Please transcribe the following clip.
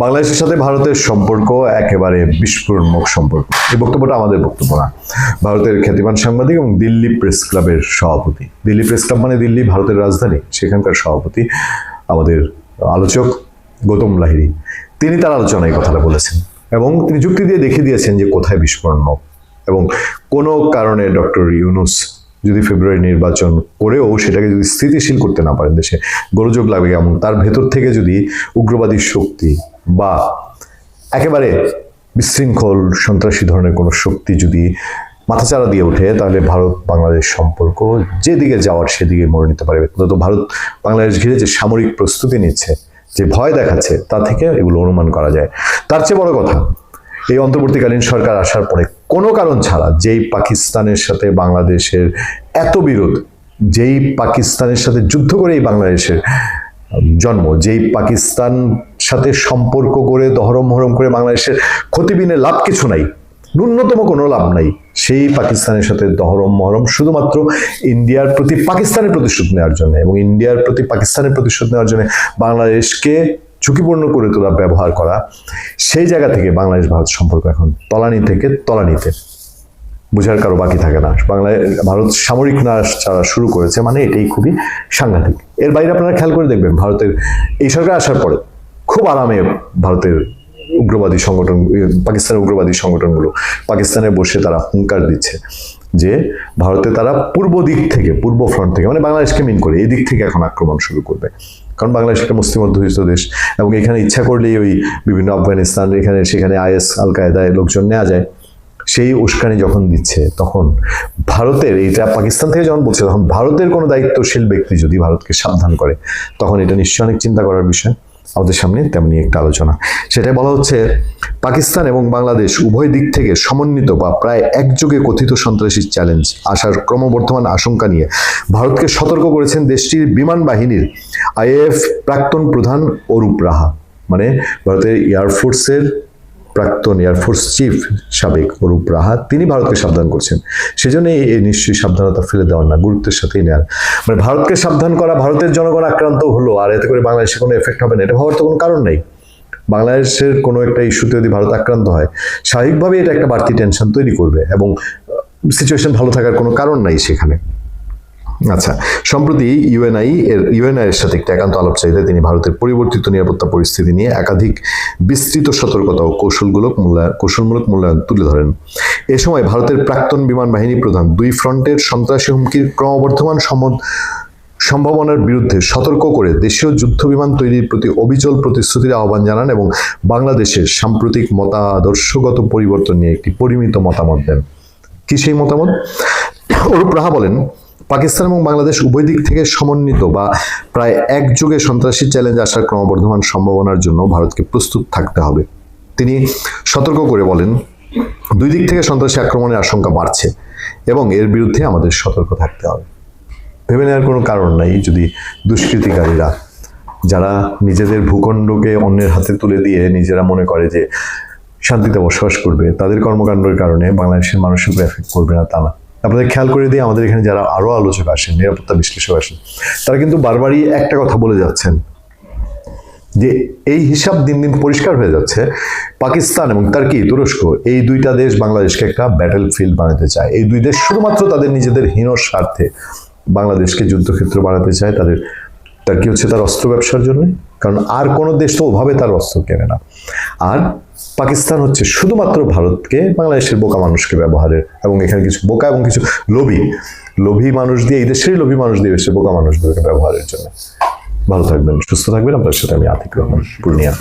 বাংলাদেশের সাথে ভারতের সম্পর্ক একেবারে বিস্ফোরণমুখ সম্পর্ক। এই বক্তব্যটা আমাদের বক্তব্য না, ভারতের খ্যাতিমান সাংবাদিক এবং দিল্লি প্রেস ক্লাবের সভাপতি, দিল্লি প্রেস ক্লাব মানে দিল্লি ভারতের রাজধানী, সেখানকার সভাপতি আমাদের আলোচক গৌতম লাহিড়ী, তিনি তার আলোচনায় কথাটা বলেছেন এবং তিনি যুক্তি দিয়ে দেখিয়ে দিয়েছেন যে কোথায় বিস্ফোরণমুখ এবং কোনো কারণে ডক্টর ইউনূস যদি ফেব্রুয়ারি নির্বাচন করেও সেটাকে যদি স্থিতিশীল করতে না পারেন, দেশে গোলযোগ লাগবে এবং তার ভেতর থেকে যদি উগ্রবাদী শক্তি বা একেবারে বিশৃঙ্খল সন্ত্রাসী ধরনের কোনো শক্তি যদি মাথাচাড়া দিয়ে ওঠে, তাহলে ভারত বাংলাদেশ সম্পর্ক যেদিকে যাওয়ার সেদিকে মোড় নিতে পারবে। তো ভারত বাংলাদেশ ঘিরে যে সামরিক প্রস্তুতি নিচ্ছে, যে ভয় দেখাচ্ছে, তা থেকে এগুলো অনুমান করা যায়। তার চেয়ে বড় কথা, এই অন্তর্বর্তীকালীন সরকার আসার পরে কোনো কারণ ছাড়া যেই পাকিস্তানের সাথে বাংলাদেশের এত বিরোধ, যেই পাকিস্তানের সাথে যুদ্ধ করে এই বাংলাদেশের জন্ম, যেই পাকিস্তান সাথে সম্পর্ক করে দহরম মহরম করে বাংলাদেশের ক্ষতিবিনে লাভ কিছু নাই, ন্যূনতম কোনো লাভ নাই, সেই পাকিস্তানের সাথে দহরম মহরম শুধুমাত্র ইন্ডিয়ার প্রতি পাকিস্তানের প্রতিশোধ নেওয়ার জন্য এবং ইন্ডিয়ার প্রতি পাকিস্তানের প্রতিশোধ নেওয়ার জন্য বাংলাদেশকে ঝুঁকিপূর্ণ করে তোলা, ব্যবহার করা, সেই জায়গা থেকে বাংলাদেশ ভারত সম্পর্ক এখন তলানি থেকে তলানিতে, বোঝার কারো বাকি থাকে না। ভারত সামরিক নাশ যারা শুরু করেছে, মানে এটাই খুবই সাংঘাতিক। এর বাইরে আপনারা খেয়াল করে দেখবেন, ভারতের এই সরকার আসার পরে খুব আরামে ভারতের উগ্রবাদী সংগঠন, পাকিস্তানের উগ্রবাদী সংগঠনগুলো পাকিস্তানে বসে তারা হুঙ্কার দিচ্ছে যে ভারতে তারা পূর্ব দিক থেকে, পূর্ব ফ্রন্ট থেকে, মানে বাংলাদেশকে মিন করে এই দিক থেকে এখন আক্রমণ শুরু করবে। কারণ বাংলাদেশ একটা মুসলিম অধ্যুষিত দেশ এবং এখানে ইচ্ছা করলেই ওই বিভিন্ন আফগানিস্তান, এখানে সেখানে আইএস আল কায়দায় লোকজন নেওয়া যায়। সেই উস্কানি যখন দিচ্ছে, তখন ভারতের, এটা পাকিস্তান থেকে যখন বলছে, তখন ভারতের কোনো দায়িত্বশীল ব্যক্তি যদি ভারতকে সাবধান করে, তখন এটা নিশ্চয়ই অনেক চিন্তা করার বিষয়। আমাদের সামনে তেমনি একটা আলোচনা, সেটাই বলা হচ্ছে পাকিস্তান এবং বাংলাদেশ উভয় দিক থেকে সমন্বিত বা প্রায় একযোগে কথিত সন্ত্রাসী চ্যালেঞ্জ আসার ক্রমবর্ধমান আশঙ্কা নিয়ে ভারতকে সতর্ক করেছেন দেশটির বিমান বাহিনীর আইএএফ প্রাক্তন প্রধান অরূপ রাহা, মানে ভারতের এয়ারফোর্সের প্রাক্তন এয়ারফোর্স চিফ সাবেক অরূপ রাহা, তিনি ভারতকে সাবধান করছেন। সেজন্যই এই নিশ্চয়ই সাবধানতা ফেলে দেওয়ার না, গুরুত্বের সাথেই নেওয়ার, মানে ভারতকে সাবধান করা, ভারতের জনগণ আক্রান্ত হলো আর এতে করে বাংলাদেশে কোনো এফেক্ট হবে না, এটা ভাবার তো কোনো কারণ নেই। বাংলাদেশের কোনো একটা ইস্যুতে যদি ভারত আক্রান্ত হয়, স্বাভাবিকভাবেই এটা একটা বাড়তি টেনশন তৈরি করবে এবং সিচুয়েশন ভালো থাকার কোনো কারণ নাই সেখানে। আচ্ছা, সম্প্রতি ইউএনআই এর সাথে একটা একান্ত আলাপচারিতায় তিনি ভারতের পরিবর্তিত নিরাপত্তা পরিস্থিতি নিয়ে একাধিক বিস্তৃত সতর্কতা ও কৌশলমূলক মূল্যায়ন তুলে ধরেন। এ সময় ভারতের প্রাক্তন বিমান বাহিনী প্রধান দুই ফ্রন্টের সন্ত্রাসী হুমকির ক্রমবর্ধমান সম্ভাবনার বিরুদ্ধে সতর্ক করে দেশীয় যুদ্ধ বিমান তৈরির প্রতি অবিচল প্রতিশ্রুতির আহ্বান জানান এবং বাংলাদেশের সাম্প্রতিক মতাদর্শগত পরিবর্তন নিয়ে একটি পরিমিত মতামত দেন। কি সেই মতামত? অরূপ রাহা বলেন, পাকিস্তান এবং বাংলাদেশ উভয় দিক থেকে সমন্বিত বা প্রায় একযোগে সন্ত্রাসী চ্যালেঞ্জ আসার ক্রমবর্ধমান সম্ভাবনার জন্য ভারতকে প্রস্তুত থাকতে হবে। তিনি সতর্ক করে বলেন, দুই দিক থেকে সন্ত্রাসী আক্রমণের আশঙ্কা বাড়ছে এবং এর বিরুদ্ধে আমাদের সতর্ক থাকতে হবে। ভেবে নেওয়ার কোনো কারণ নাই, যদি দুষ্কৃতিকারীরা যারা নিজেদের ভূখণ্ডকে অন্যের হাতে তুলে দিয়ে নিজেরা মনে করে যে শান্তিতে বসবাস করবে, তাদের কর্মকাণ্ডের কারণে বাংলাদেশের মানুষের উপর এফেক্ট করবে না, তা না। আপনাদের খেয়াল করে দিয়ে আমাদের এখানে যারা আরো আলোচক আসেন, নিরাপত্তা বিশ্লেষক আসেন, তারা কিন্তু বারবারই একটা কথা বলে যাচ্ছেন যে এই হিসাব দিন দিন পরিষ্কার হয়ে যাচ্ছে, পাকিস্তান এবং তুরস্ক, এই দুইটা দেশ বাংলাদেশকে একটা ব্যাটেল ফিল্ড বানাতে চায়। এই দুই দেশ শুধুমাত্র তাদের নিজেদের হীন স্বার্থে বাংলাদেশকে যুদ্ধক্ষেত্র বানাতে চায়, তার হচ্ছে তার অস্ত্র ব্যবসার জন্য, কারণ আর কোনো দেশ তো ওভাবে তার অস্ত্র কেনে না। আর পাকিস্তান হচ্ছে শুধুমাত্র ভারতকে, বাংলাদেশের বোকা মানুষকে ব্যবহারের, এবং এখানে কিছু বোকা এবং কিছু লোভী মানুষ দিয়ে, এই দেশেরই লোভী মানুষ দিয়ে এসে বোকা মানুষদেরকে ব্যবহারের জন্য। ভালো থাকবেন, সুস্থ থাকবেন। আপনার সাথে আমি আতিক রহমান, পূর্ণিয়া।